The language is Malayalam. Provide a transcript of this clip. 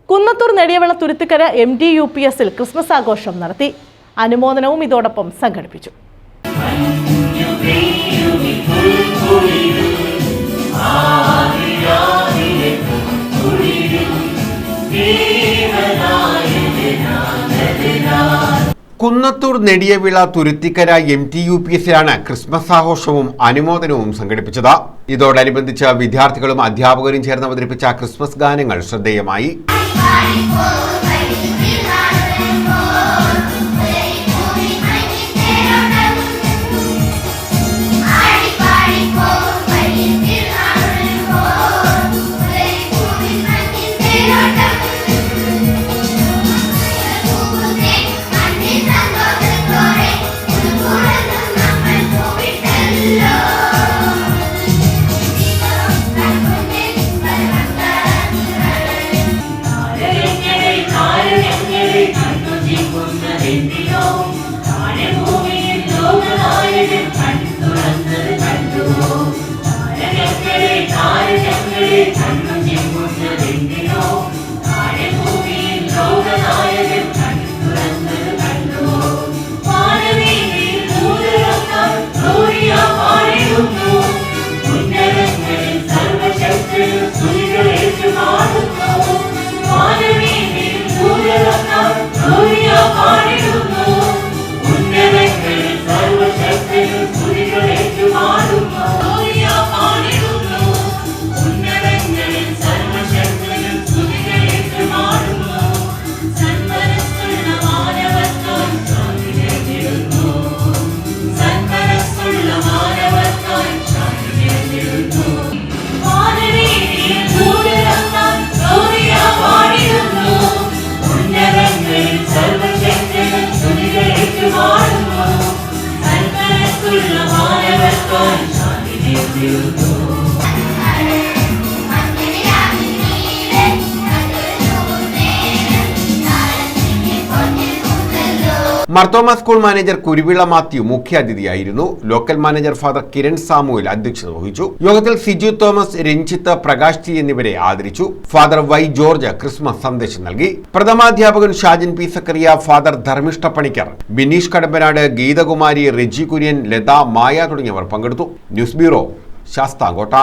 കുന്നത്തൂർ നെടിയവിള തുരുത്തിക്കര MDUPSൽ ക്രിസ്മസ് ആഘോഷം നടത്തി. അനുമോദനവും ഇതോടൊപ്പം സംഘടിപ്പിച്ചു. കുന്നത്തൂർ നെടിയവിള തുരുത്തിക്കര MDUPSലാണ് ക്രിസ്മസ് ആഘോഷവും അനുമോദനവും സംഘടിപ്പിച്ചത്. ഇതോടനുബന്ധിച്ച് വിദ്യാർത്ഥികളും അധ്യാപകരും ചേർന്ന് അവതരിപ്പിച്ച ക്രിസ്മസ് ഗാനങ്ങൾ ശ്രദ്ധേയമായി. Marthoma school manager Kuruvila Mathew മുഖ്യാതിഥിയായിരുന്നു. Local manager father Kiran Samuel അധ്യക്ഷത വഹിച്ചു. യോഗത്തിൽ സിജു തോമസ്, രഞ്ജിത്ത്, പ്രകാശ് ടി എന്നിവരെ ആദരിച്ചു. ഫാദർ വൈ ജോർജ് ക്രിസ്മസ് സന്ദേശം നൽകി. പ്രഥമാധ്യാപകൻ ഷാജിൻ പി സക്കറിയ, ഫാദർ ധർമ്മിഷ്ഠ പണിക്കർ, ബിനീഷ് കടമ്പനാട്, ഗീതകുമാരി, റെജി കുര്യൻ, ലത, മായ തുടങ്ങിയവർ പങ്കെടുത്തു. News bureau, Sasthamkotta.